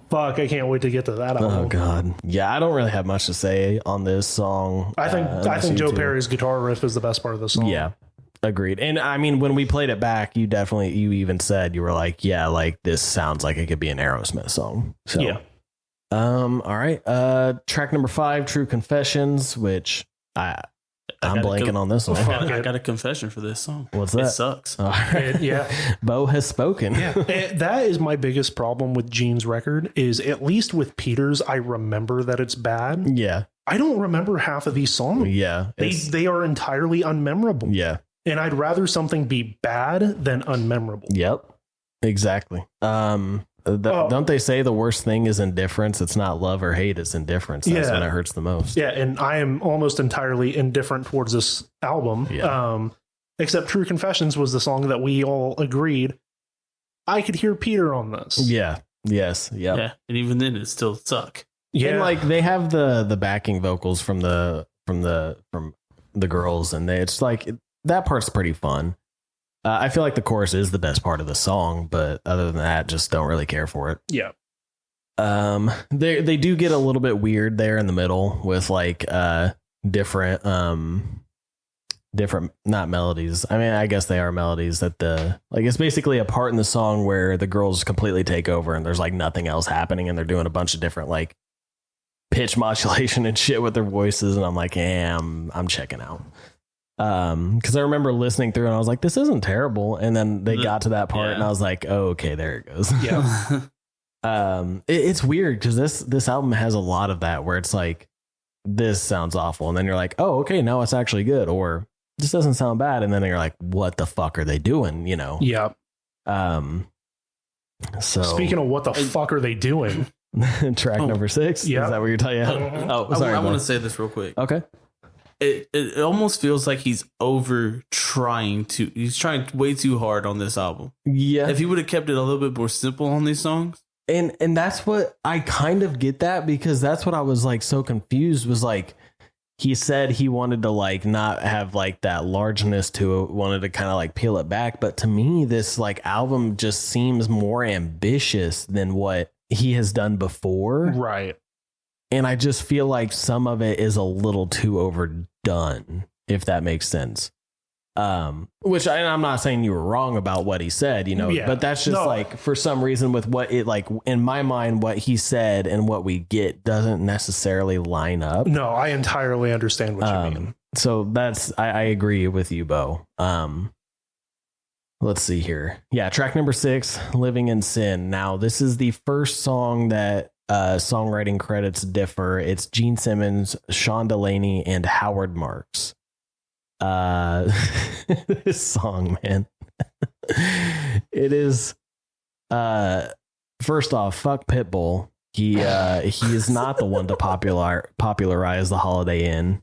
Fuck, I can't wait to get to that album. Oh god. Yeah, I don't really have much to say on this song. I think Joe Perry's guitar riff is the best part of the song. Yeah. Agreed. And I mean, when we played it back, you even said, you were like, yeah, like this sounds like it could be an Aerosmith song. So yeah. All right. Track number 5, True Confessions, which I'm blanking on this one. I got a confession for this song. What's that? It sucks. Yeah. Beau has spoken. Yeah. That is my biggest problem with Gene's record is, at least with Peter's, I remember that it's bad. Yeah. I don't remember half of these songs. Yeah. They are entirely unmemorable. Yeah. And I'd rather something be bad than unmemorable. Yep. Exactly. Don't they say the worst thing is indifference? It's not love or hate, it's indifference. That's when it hurts the most. Yeah, and I am almost entirely indifferent towards this album. Yeah. Except True Confessions was the song that we all agreed I could hear Peter on this. Yeah. Yes. Yep. Yeah. And even then it still suck. Yeah. And like they have the backing vocals from the girls, and it's like that part's pretty fun. I feel like the chorus is the best part of the song, but other than that, just don't really care for it. Yeah. They do get a little bit weird there in the middle with like different not melodies. I mean, I guess they are melodies that it's basically a part in the song where the girls completely take over and there's like nothing else happening, and they're doing a bunch of different like pitch modulation and shit with their voices, and I'm like, I'm checking out. Because I remember listening through and I was like, this isn't terrible, and then they got to that part and I was like, oh, okay, there it goes. Yeah. It's weird because this album has a lot of that where it's like, this sounds awful, and then you're like, oh, okay, now it's actually good, or this doesn't sound bad, and then you're like, what the fuck are they doing, you know? Yeah. So speaking of what the fuck are they doing, track number 6. Yeah. Is that what you're talking about? Oh, sorry. I want to say this real quick. Okay. It almost feels like he's he's trying way too hard on this album. Yeah. If he would have kept it a little bit more simple on these songs. And that's what I kind of get that, because that's what I was like so confused was like, he said he wanted to like not have like that largeness to it, wanted to kind of like peel it back. But to me, this like album just seems more ambitious than what he has done before. right? And I just feel like some of it is a little too overdone, if that makes sense. Which I'm not saying you were wrong about what he said, you know, but that's just like, for some reason with what it like in my mind, what he said and what we get doesn't necessarily line up. No, I entirely understand what you mean. So I agree with you, Beau. Let's see here. Yeah. Track number 6, Living in Sin. Now, this is the first song that songwriting credits differ. It's Gene Simmons, Sean Delaney, and Howard Marks. This song, man. It is first off, fuck Pitbull. He is not the one to popularize the Holiday Inn,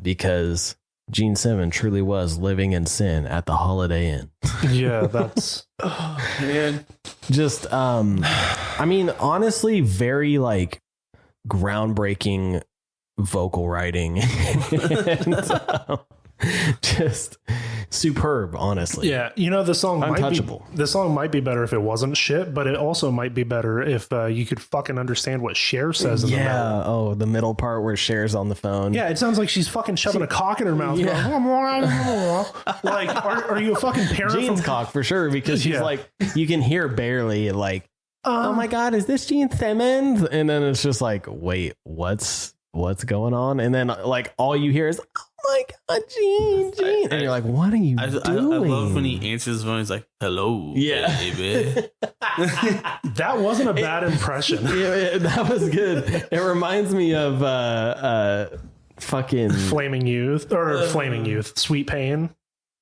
because Gene Simmons truly was living in sin at the Holiday Inn. Yeah, that's man. Just I mean, honestly, very like groundbreaking vocal writing. And, just superb, honestly. yeah. You know, the song Untouchable. might be better if it wasn't shit, but it also might be better if you could fucking understand what Cher says in the middle. Oh, the middle part where Cher's on the phone. Yeah, it sounds like she's fucking shoving a cock in her mouth. Yeah. Going, like, are you a fucking parent? Gene's cock for sure, because she's like, you can hear barely like, oh my God, is this Gene Simmons? And then it's just like, wait, what's going on? And then like all you hear is, oh my God, Gene. And you're like, what are you doing? I love when he answers the phone. He's like, hello, baby. That wasn't a bad impression. Yeah, that was good. It reminds me of fucking Flaming Youth, Sweet Pain.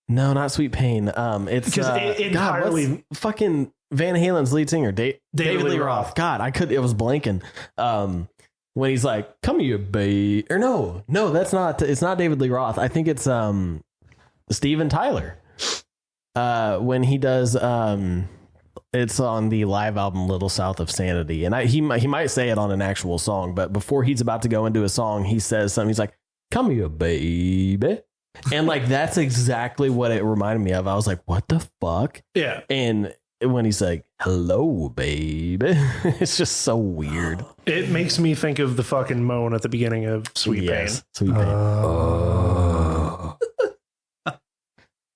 No, not Sweet Pain. It's it entirely fucking Van Halen's lead singer, David Lee Roth. God, it was blanking. When he's like, come here, babe. Or no, it's not David Lee Roth. I think it's Steven Tyler. When he does it's on the live album Little South of Sanity. And he might say it on an actual song, but before he's about to go into a song, he says something. He's like, come here, baby. And like, that's exactly what it reminded me of. I was like, what the fuck? Yeah. And when he's like, hello, baby, it's just so weird. It makes me think of the fucking moan at the beginning of Sweet Pain. Sweet Pain.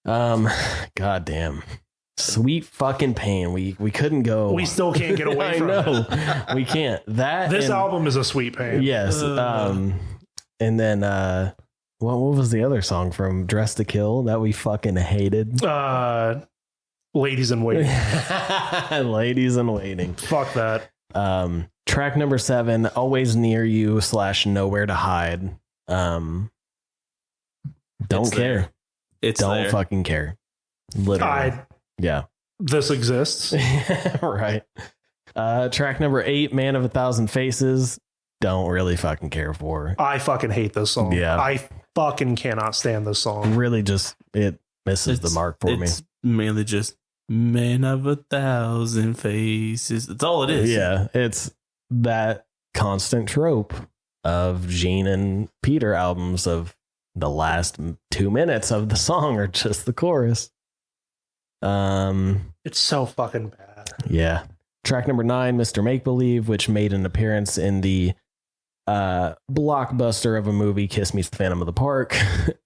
God damn. Sweet fucking Pain. We couldn't go. We still can't get away from it. We can't. This album is a Sweet Pain. Yes. And then what was the other song from Dress to Kill that we fucking hated? Ladies in Waiting. Ladies in Waiting. Fuck that. Track number 7, Always Near You / Nowhere to Hide. Don't care. Don't fucking care. Literally. Yeah. This exists. Right. Track number 8, Man of a Thousand Faces. Don't really fucking care for. I fucking hate this song. Yeah. I fucking cannot stand this song. Really just, it misses the mark for me. It's mainly just Man of a Thousand Faces. That's all it is. Yeah. It's that constant trope of Gene and Peter albums of the last 2 minutes of the song are just the chorus. It's so fucking bad. Yeah. Track number 9, Mr. Make Believe, which made an appearance in the blockbuster of a movie, Kiss Me Phantom of the Park.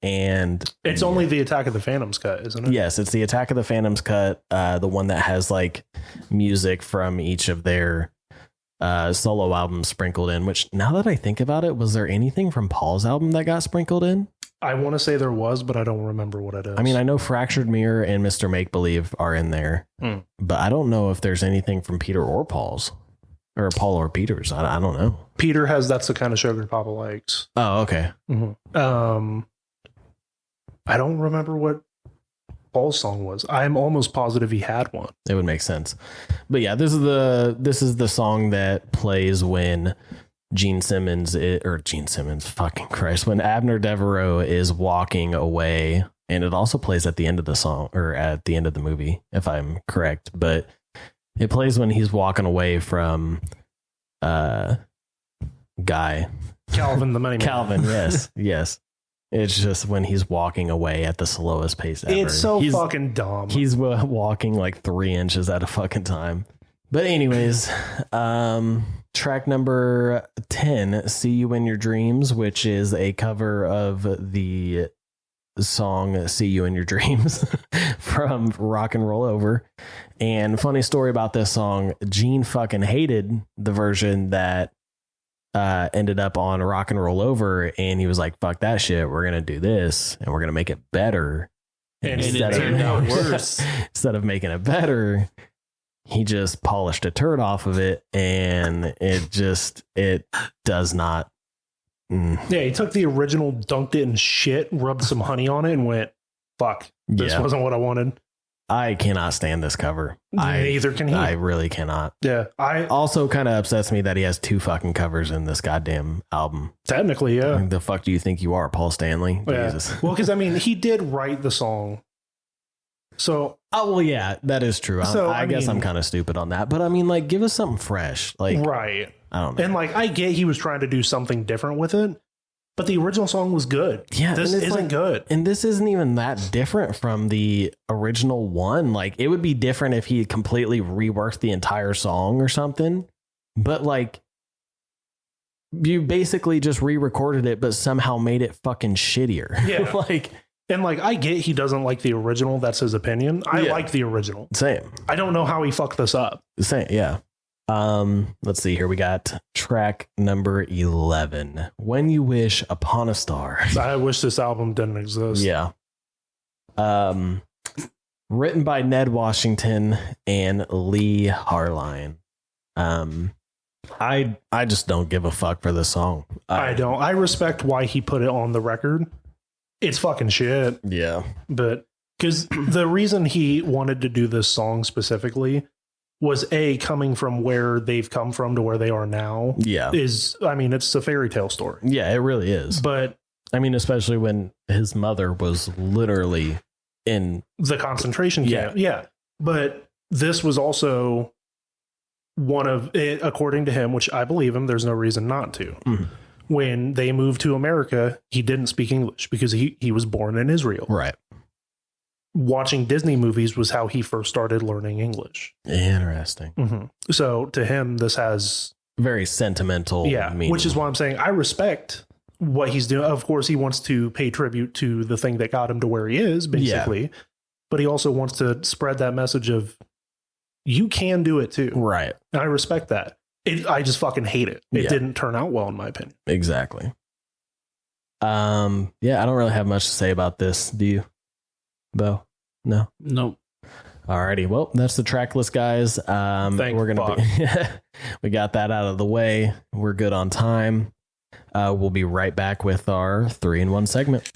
And it's only the Attack of the Phantoms cut, isn't it? Yes, it's the Attack of the Phantoms cut, the one that has like music from each of their solo albums sprinkled in, which now that I think about it, was there anything from Paul's album that got sprinkled in? I want to say there was, but I don't remember what it is. I mean, I know Fractured Mirror and Mr. Make Believe are in there, but I don't know if there's anything from Peter or Paul's, or Paul or Peter's. I don't know. Peter has That's the Kind of Sugar Papa Likes. Oh, okay. Mm-hmm. I don't remember what Paul's song was. I'm almost positive he had one. It would make sense. But yeah, this is the song that plays when Gene Simmons, fucking Christ, when Abner Devereaux is walking away, and it also plays at the end of the song, or at the end of the movie, if I'm correct, but it plays when he's walking away from Guy. Calvin the Money Man. Calvin, yes. It's just when he's walking away at the slowest pace ever. It's so fucking dumb. He's walking like 3 inches at a fucking time. But anyways, track number 10, See You in Your Dreams, which is a cover of the song See You in Your Dreams from Rock and Roll Over. And funny story about this song, Gene fucking hated the version that ended up on Rock and Roll Over, and he was like, fuck that shit, we're gonna do this and we're gonna make it better. And it turned out worse. Instead of making it better, he just polished a turd off of it, and it does not. Yeah, he took the original, dunked it in shit, rubbed some honey on it, and went, fuck, this wasn't what I wanted. I cannot stand this cover. Neither can he. I really cannot. Yeah. I also kind of upsets me that he has 2 fucking covers in this goddamn album. Technically, yeah. The fuck do you think you are, Paul Stanley? Yeah. Jesus. Well, because I mean, he did write the song. So, oh well, yeah, that is true. I guess I'm kind of stupid on that, but I mean, like, give us something fresh, like, right? I don't know. And like, I get he was trying to do something different with it, but the original song was good. Yeah, this isn't good, and this isn't even that different from the original one. Like, it would be different if he completely reworked the entire song or something, but like, you basically just re-recorded it, but somehow made it fucking shittier. Yeah, like. And like, I get he doesn't like the original. That's his opinion. I like the original. Same. I don't know how he fucked this up. Same. Yeah. Let's see here. We got track number 11, When You Wish Upon a Star. I wish this album didn't exist. Yeah. Written by Ned Washington and Lee Harline. I just don't give a fuck for this song. I don't. I respect why he put it on the record. It's fucking shit. Yeah. But because the reason he wanted to do this song specifically was coming from where they've come from to where they are now. Yeah. It's a fairy tale story. Yeah, it really is. But I mean, especially when his mother was literally in the concentration camp. Yeah. But this was also one of it, according to him, which I believe him, there's no reason not to. Mm-hmm. When they moved to America, he didn't speak English because he was born in Israel. Right. Watching Disney movies was how he first started learning English. Interesting. Mm-hmm. So to him, this has very sentimental meaning. Which is why I'm saying I respect what he's doing. Of course, he wants to pay tribute to the thing that got him to where he is, basically. Yeah. But he also wants to spread that message of you can do it too. Right. And I respect that. I just fucking hate it. It didn't turn out well, in my opinion. Exactly. Yeah, I don't really have much to say about this. Do you, Beau? No. Nope. Alrighty, well, that's the track list, guys. We're gonna we got that out of the way. We're good on time. We'll be right back with our 3-in-1 segment.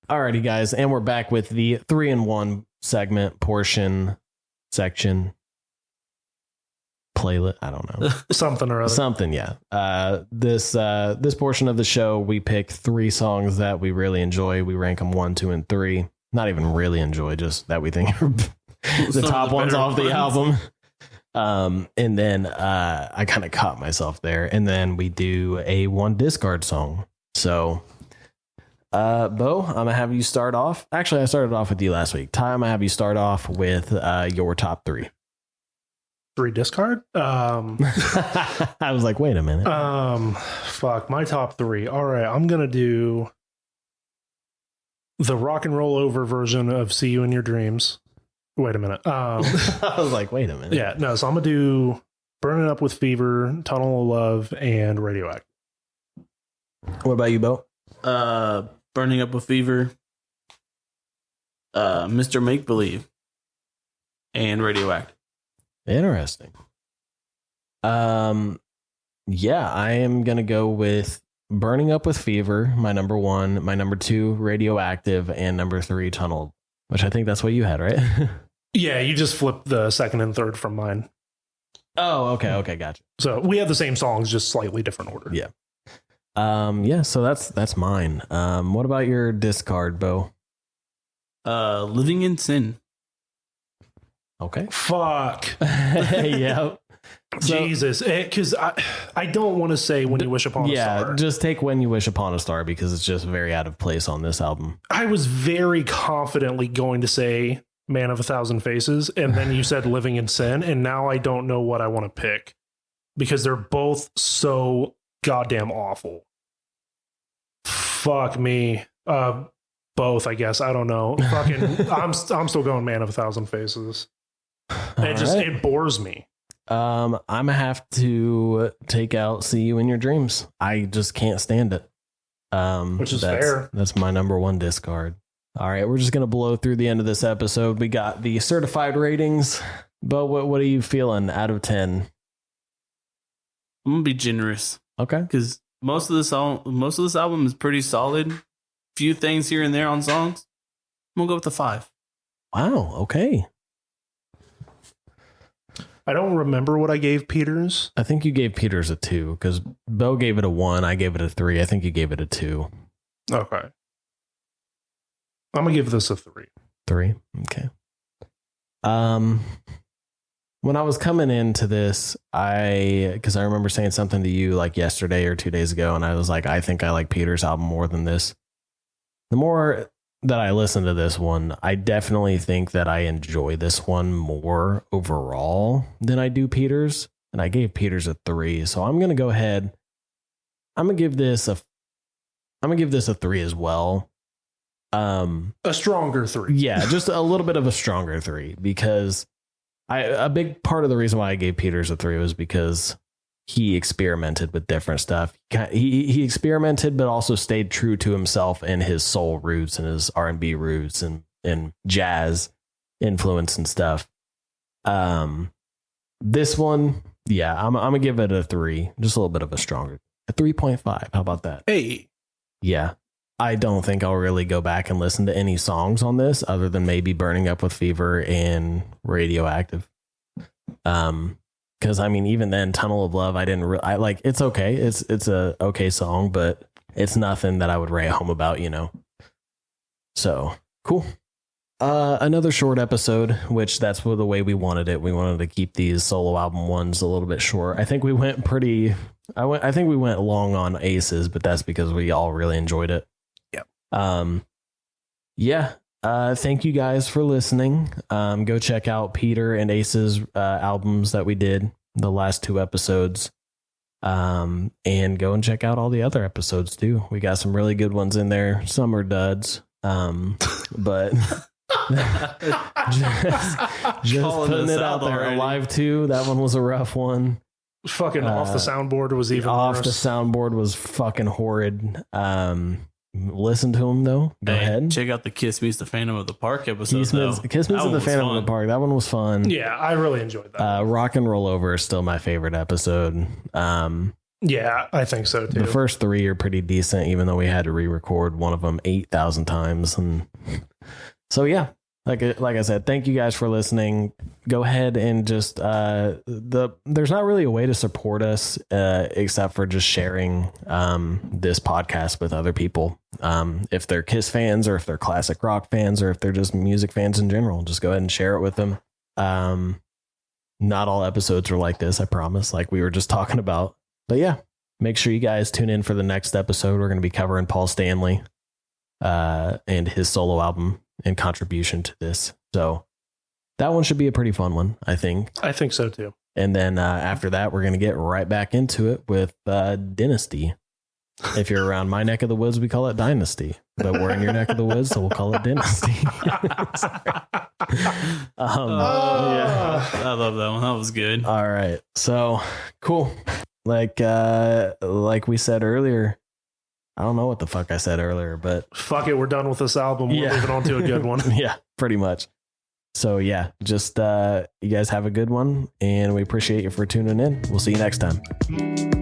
Alrighty, guys, and we're back with the 3-in-1 segment section playlist. I don't know. Something or other. Something, yeah. This portion of the show, we pick 3 songs that we really enjoy. We rank them 1, 2, and 3. Not even really enjoy, just that we think are the top ones off the album. And then I kind of caught myself there. And then we do a 1 discard song. So, Beau, I'm gonna have you start off. Actually, I started off with you last week. Ty, I'm gonna have you start off with your top 3. 3 discard? I was like, wait a minute. Fuck, my top 3. All right, I'm gonna do the rock and roll over version of See You in Your Dreams. Wait a minute. I was like, wait a minute. Yeah, no, so I'm gonna do Burning Up with Fever, Tunnel of Love, and Radioactive. What about you, Beau? Burning Up with Fever, Mr. Make Believe, and Radioactive. Interesting. Yeah, I am gonna go with Burning Up with Fever, my number 1, my number 2, Radioactive, and number 3, Tunnel, which I think that's what you had, right? Yeah, you just flipped the second and third from mine. Oh, okay, gotcha. So we have the same songs, just slightly different order. Yeah. Yeah, so that's mine. What about your discard, Beau? Living in Sin. Okay. Fuck. Yeah. Jesus, because I don't want to say When You Wish Upon a Star. Yeah, just take When You Wish Upon a Star because it's just very out of place on this album. I was very confidently going to say Man of a Thousand Faces, and then you said Living in Sin, and now I don't know what I want to pick because they're both so goddamn awful. Fuck me. Both, I guess. I don't know. Fucking, I'm still going Man of a Thousand Faces. It bores me. I'm gonna have to take out See You in Your Dreams. I just can't stand it. Which is fair. That's my number 1 discard. All right, we're just gonna blow through the end of this episode. We got the certified ratings. But what are you feeling out of 10? I'm gonna be generous. Okay, because most of this album is pretty solid. Few things here and there on songs. I'm gonna go with the 5. Wow. Okay. I don't remember what I gave Peters. I think you gave Peters a 2 because Beau gave it a 1. I gave it a 3. I think you gave it a 2. Okay. I'm gonna give this a 3. 3. Okay. When I was coming into this, because I remember saying something to you like yesterday or 2 days ago, and I was like, I think I like Peters' album more than this. The more that I listen to this one, I definitely think that I enjoy this one more overall than I do Peters. And I gave Peters a 3. So I'm going to go ahead. I'm going to give this a 3 as well. A stronger 3. Yeah, just a little bit of a stronger 3 because a big part of the reason why I gave Peters a 3 was because he experimented with different stuff. He experimented, but also stayed true to himself and his soul roots and his R&B roots and jazz influence and stuff. This one, yeah, I'm gonna give it a 3, just a little bit of a 3.5. How about that? Hey, yeah. I don't think I'll really go back and listen to any songs on this other than maybe Burning Up with Fever and Radioactive. Because I mean, even then, Tunnel of Love, I like. It's okay. It's a okay song, but it's nothing that I would write home about, you know. So cool. Another short episode, which that's the way we wanted it. We wanted to keep these solo album ones a little bit short. I think we went I think we went long on Aces, but that's because we all really enjoyed it. Yep. Yeah. Thank you guys for listening. Go check out Peter and Ace's albums that we did the last 2 episodes. And go and check out all the other episodes too. We got some really good ones in there. Some are duds. But just putting it out there. Alive 2, that one was a rough one. Fucking off the soundboard was even off worse. The soundboard was fucking horrid. Listen to him though. Go ahead. Check out the Kiss Me's the Phantom of the Park episode. Kiss Me's the Phantom of the Park. That one was fun. Yeah, I really enjoyed that. Rock and Roll Over is still my favorite episode. Yeah, I think so too. The first 3 are pretty decent, even though we had to re-record one of them 8,000 times. And so yeah. Like I said, thank you guys for listening. Go ahead and just there's not really a way to support us except for just sharing this podcast with other people. If they're Kiss fans or if they're classic rock fans or if they're just music fans in general, just go ahead and share it with them. Not all episodes are like this, I promise, like we were just talking about. But yeah, make sure you guys tune in for the next episode. We're going to be covering Paul Stanley and his solo album and contribution to this. So that one should be a pretty fun one, I think. I think so too. And then after that, we're going to get right back into it with Dynasty. If you're around my neck of the woods, we call it Dynasty. But we're in your neck of the woods, so we'll call it Dynasty. Yeah, I love that one. That was good. All right. So cool. Like we said earlier, I don't know what the fuck I said earlier, but fuck it, we're done with this album. We're moving on to a good one. Yeah, pretty much. So yeah, just you guys have a good one, and we appreciate you for tuning in. We'll see you next time.